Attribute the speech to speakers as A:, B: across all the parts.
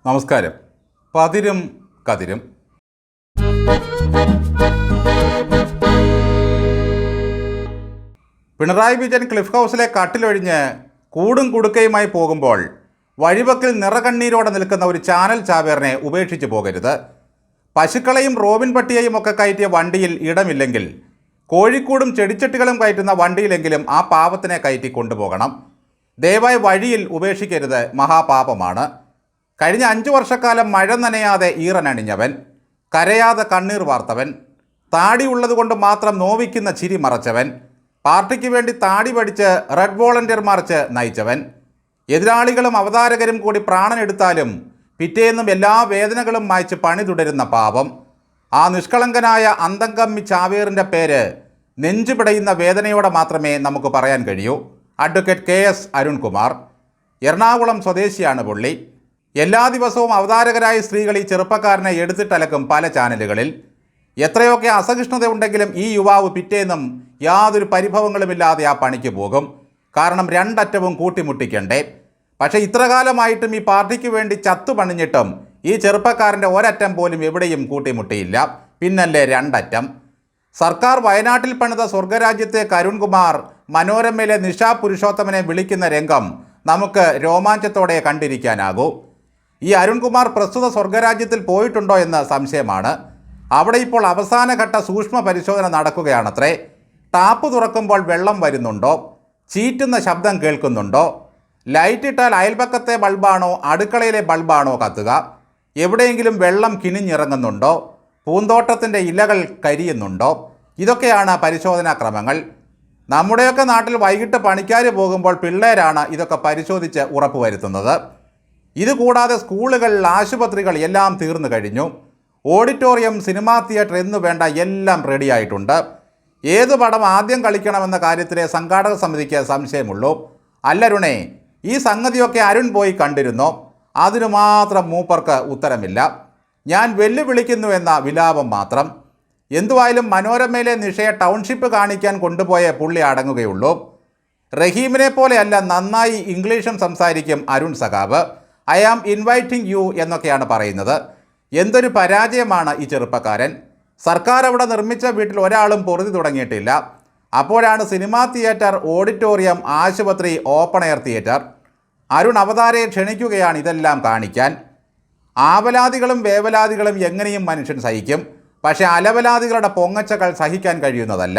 A: നമസ്കാരം. പതിരും കതിരും. പിണറായി വിജയൻ ക്ലിഫ് ഹൗസിലെ കട്ടിലൊഴിഞ്ഞ് കൂടും കുടുക്കയുമായി പോകുമ്പോൾ വഴിവക്കിൽ നിറകണ്ണീരോടെ നിൽക്കുന്ന ഒരു ചാനൽ ചാവേറിനെ ഉപേക്ഷിച്ച് പോകരുത്. പശുക്കളെയും റോബിൻ പട്ടിയെയും ഒക്കെ കയറ്റിയ വണ്ടിയിൽ ഇടമില്ലെങ്കിൽ കോഴിക്കൂടും ചെടിച്ചട്ടികളും കയറ്റുന്ന വണ്ടിയിലെങ്കിലും ആ പാവത്തിനെ കയറ്റി കൊണ്ടുപോകണം. ദയവായി വഴിയിൽ ഉപേക്ഷിക്കരുത്, മഹാപാപമാണ്. കഴിഞ്ഞ 5 വർഷക്കാലം മഴ നനയാതെ ഈറനണിഞ്ഞവൻ, കരയാതെ കണ്ണീർ വാർത്തവൻ, താടി ഉള്ളതുകൊണ്ട് മാത്രം നോവിക്കുന്ന ചിരി മറച്ചവൻ, പാർട്ടിക്ക് വേണ്ടി താടി പഠിച്ച് റെഡ് വോളണ്ടിയർ മാർച്ച് നയിച്ചവൻ, എതിരാളികളും അവതാരകരും കൂടി പ്രാണനെടുത്താലും പിറ്റേന്നും എല്ലാ വേദനകളും മായ്ച്ച് പണി തുടരുന്ന പാപം, ആ നിഷ്കളങ്കനായ അന്തംകമ്മി ചാവേറിൻ്റെ പേര് നെഞ്ചുപിടയുന്ന വേദനയോടെ മാത്രമേ നമുക്ക് പറയാൻ കഴിയൂ. Advocate KS Arunkumar. എറണാകുളം സ്വദേശിയാണ് പുള്ളി. എല്ലാ ദിവസവും അവതാരകരായ സ്ത്രീകൾ ഈ ചെറുപ്പക്കാരനെ എടുത്തിട്ടലക്കും പല ചാനലുകളിൽ. എത്രയൊക്കെ അസഹിഷ്ണുത ഉണ്ടെങ്കിലും ഈ യുവാവ് പിറ്റേന്നും യാതൊരു പരിഭവങ്ങളുമില്ലാതെ ആ പണിക്ക് പോകും. കാരണം രണ്ടറ്റവും കൂട്ടിമുട്ടിക്കണ്ടേ. പക്ഷേ ഇത്രകാലമായിട്ടും ഈ പാർട്ടിക്ക് വേണ്ടി ചത്തുപണിഞ്ഞിട്ടും ഈ ചെറുപ്പക്കാരൻ്റെ ഒരറ്റം പോലും എവിടെയും കൂട്ടിമുട്ടിയില്ല. പിന്നല്ലേ രണ്ടറ്റം. സർക്കാർ വയനാട്ടിൽ പണിത സ്വർഗരാജ്യത്തെ അരുൺകുമാർ മനോരമയിലെ നിഷാ പുരുഷോത്തമനെ വിളിക്കുന്ന രംഗം നമുക്ക് രോമാഞ്ചത്തോടെ കണ്ടിരിക്കാനാകൂ. ഈ അരുൺകുമാർ പ്രസ്തുത സ്വർഗരാജ്യത്തിൽ പോയിട്ടുണ്ടോ എന്ന് സംശയമാണ്. അവിടെ ഇപ്പോൾ അവസാനഘട്ട സൂക്ഷ്മ പരിശോധന നടക്കുകയാണത്രേ. ടാപ്പ് തുറക്കുമ്പോൾ വെള്ളം വരുന്നുണ്ടോ, ചീറ്റുന്ന ശബ്ദം കേൾക്കുന്നുണ്ടോ, ലൈറ്റ് ഇട്ടാൽ അയൽപക്കത്തെ ബൾബാണോ അടുക്കളയിലെ ബൾബാണോ കത്തുക, എവിടെയെങ്കിലും വെള്ളം കിണിഞ്ഞിറങ്ങുന്നുണ്ടോ, പൂന്തോട്ടത്തിൻ്റെ ഇലകൾ കരിയുന്നുണ്ടോ, ഇതൊക്കെയാണ് പരിശോധനാ ക്രമങ്ങൾ. നമ്മുടെയൊക്കെ നാട്ടിൽ വൈകിട്ട് പണിക്കാർ പോകുമ്പോൾ പിള്ളേരാണ് ഇതൊക്കെ പരിശോധിച്ച് ഉറപ്പുവരുത്തുന്നത്. ഇതുകൂടാതെ സ്കൂളുകൾ, ആശുപത്രികൾ എല്ലാം തീർന്നു കഴിഞ്ഞു. ഓഡിറ്റോറിയം, സിനിമാ തിയേറ്റർ എന്നു വേണ്ട എല്ലാം റെഡിയായിട്ടുണ്ട്. ഏത് പടം ആദ്യം കളിക്കണമെന്ന കാര്യത്തിലെ സംഘാടക സമിതിക്ക് സംശയമുള്ളൂ. അല്ലരുണേ, ഈ സംഗതിയൊക്കെ അരുൺ പോയി കണ്ടിരുന്നോ? അതിനു മാത്രം മൂപ്പർക്ക് ഉത്തരമില്ല. ഞാൻ വെല്ലുവിളിക്കുന്നു എന്ന വിലാപം മാത്രം. എന്തുവായാലും മനോരമയിലെ നിഷയെ ടൗൺഷിപ്പ് കാണിക്കാൻ കൊണ്ടുപോയ പുള്ളി അടങ്ങുകയുള്ളൂ. റഹീമിനെ പോലെയല്ല നന്നായി ഇംഗ്ലീഷും സംസാരിക്കും അരുൺ സഖാവ്. ഐ ആം ഇൻവൈറ്റിംഗ് യു എന്നൊക്കെയാണ് പറയുന്നത്. എന്തൊരു പരാജയമാണ് ഈ ചെറുപ്പക്കാരൻ. സർക്കാർ അവിടെ നിർമ്മിച്ച വീട്ടിൽ ഒരാളും പൊറുതി തുടങ്ങിയിട്ടില്ല. അപ്പോഴാണ് സിനിമാ തിയേറ്റർ, ഓഡിറ്റോറിയം, ആശുപത്രി, ഓപ്പൺ എയർ തിയേറ്റർ. അരുൺ അവതാരയെ ക്ഷണിക്കുകയാണ് ഇതെല്ലാം കാണിക്കാൻ. ആവലാദികളും വേവലാദികളും എങ്ങനെയും മനുഷ്യൻ സഹിക്കും. പക്ഷേ അലവലാദികളുടെ പൊങ്ങച്ചകൾ സഹിക്കാൻ കഴിയുന്നതല്ല.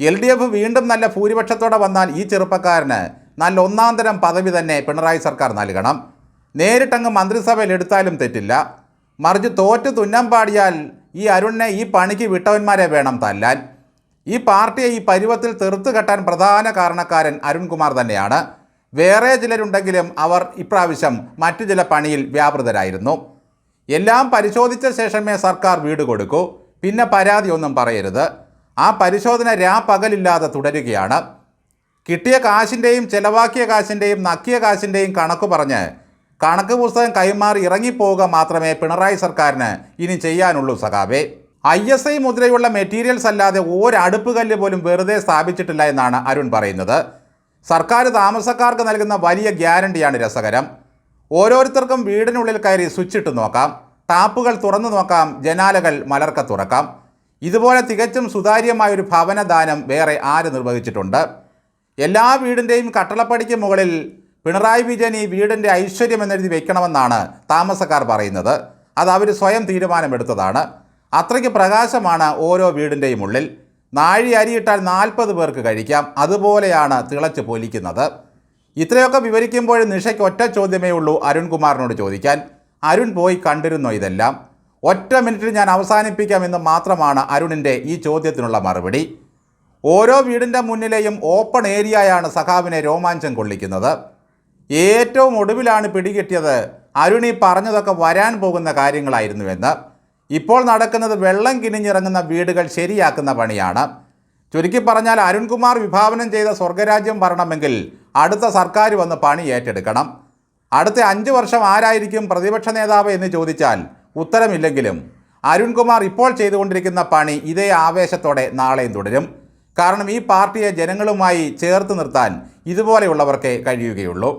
A: LDF വീണ്ടും നല്ല ഭൂരിപക്ഷത്തോടെ വന്നാൽ ഈ ചെറുപ്പക്കാരന് നല്ല ഒന്നാന്തരം പദവി തന്നെ പിണറായി സർക്കാർ നൽകണം. നേരിട്ടങ്ങ് മന്ത്രിസഭയിൽ എടുത്താലും തെറ്റില്ല. മറിച്ച് തോറ്റ് തുന്നം പാടിയാൽ ഈ അരുണിനെ ഈ പണിക്ക് വിട്ടവന്മാരെ വേണം തല്ലാൻ. ഈ പാർട്ടിയെ ഈ പരുവത്തിൽ തെറുത്തു കെട്ടാൻ പ്രധാന കാരണക്കാരൻ അരുൺകുമാർ തന്നെയാണ്. വേറെ ചിലരുണ്ടെങ്കിലും അവർ ഇപ്രാവശ്യം മറ്റു ചില പണിയിൽ വ്യാപൃതരായിരുന്നു. എല്ലാം പരിശോധിച്ച ശേഷമേ സർക്കാർ വീട് കൊടുക്കൂ. പിന്നെ പരാതിയൊന്നും പറയരുത്. ആ പരിശോധന രാപ്പകലില്ലാതെ തുടരുകയാണ്. കിട്ടിയ കാശിൻ്റെയും ചെലവാക്കിയ കാശിൻ്റെയും നക്കിയ കാശിൻ്റെയും കണക്ക് പറഞ്ഞ് കണക്ക് പുസ്തകം കൈമാറി ഇറങ്ങിപ്പോവുക മാത്രമേ പിണറായി സർക്കാരിന് ഇനി ചെയ്യാനുള്ളൂ സഖാവേ. ISI മുദ്രയുള്ള മെറ്റീരിയൽസ് അല്ലാതെ ഒരടുപ്പ് കല്ല് പോലും വെറുതെ സ്ഥാപിച്ചിട്ടില്ല എന്നാണ് അരുൺ പറയുന്നത്. സർക്കാർ താമസക്കാർക്ക് നൽകുന്ന വലിയ ഗ്യാരണ്ടിയാണ് രസകരം. ഓരോരുത്തർക്കും വീടിനുള്ളിൽ കയറി സ്വിച്ച് ഇട്ട് നോക്കാം, ടാപ്പുകൾ തുറന്നു നോക്കാം, ജനാലകൾ മലർക്ക തുറക്കാം. ഇതുപോലെ തികച്ചും സുതാര്യമായൊരു ഭവനദാനം വേറെ ആര് നിർവഹിച്ചിട്ടുണ്ട്? എല്ലാ വീടിൻ്റെയും കട്ടളപ്പടിക്ക് മുകളിൽ പിണറായി വിജയൻ ഈ വീടിൻ്റെ ഐശ്വര്യം എന്നെഴുതി വയ്ക്കണമെന്നാണ് താമസക്കാർ പറയുന്നത്. അത് അവർ സ്വയം തീരുമാനമെടുത്തതാണ്. അത്രയ്ക്ക് പ്രകാശമാണ് ഓരോ വീടിൻ്റെയും ഉള്ളിൽ. നാഴി അരിയിട്ടാൽ 40 പേർക്ക് കഴിക്കാം. അതുപോലെയാണ് തിളച്ച് പൊലിക്കുന്നത്. ഇത്രയൊക്കെ വിവരിക്കുമ്പോൾ നിഷയ്ക്ക് ഒറ്റ ചോദ്യമേ ഉള്ളൂ അരുൺകുമാറിനോട് ചോദിക്കാൻ. അരുൺ പോയി കണ്ടിരുന്നോ ഇതെല്ലാം? ഒറ്റ മിനിറ്റിൽ ഞാൻ അവസാനിപ്പിക്കാമെന്ന് മാത്രമാണ് അരുണിൻ്റെ ഈ ചോദ്യത്തിനുള്ള മറുപടി. ഓരോ വീടിൻ്റെ മുന്നിലെയും ഓപ്പൺ ഏരിയയാണ് സഖാവിനെ രോമാഞ്ചം കൊള്ളിക്കുന്നത്. ഏറ്റവും ഒടുവിലാണ് പിടികിട്ടിയത് അരുൺ ഈ പറഞ്ഞതൊക്കെ വരാൻ പോകുന്ന കാര്യങ്ങളായിരുന്നുവെന്ന്. ഇപ്പോൾ നടക്കുന്നത് വെള്ളം കിനിഞ്ഞിറങ്ങുന്ന വീടുകൾ ശരിയാക്കുന്ന പണിയാണ്. ചുരുക്കി പറഞ്ഞാൽ അരുൺകുമാർ വിഭാവനം ചെയ്ത സ്വർഗരാജ്യം വരണമെങ്കിൽ അടുത്ത സർക്കാർ വന്ന് പണി ഏറ്റെടുക്കണം. അടുത്ത 5 വർഷം ആരായിരിക്കും പ്രതിപക്ഷ നേതാവ് എന്ന് ചോദിച്ചാൽ ഉത്തരമില്ലെങ്കിലും അരുൺകുമാർ ഇപ്പോൾ ചെയ്തുകൊണ്ടിരിക്കുന്ന പണി ഇതേ ആവേശത്തോടെ നാളെയും തുടരും. കാരണം ഈ പാർട്ടിയെ ജനങ്ങളുമായി ചേർത്ത് നിർത്താൻ ഇതുപോലെയുള്ളവർക്കേ കഴിയുകയുള്ളൂ.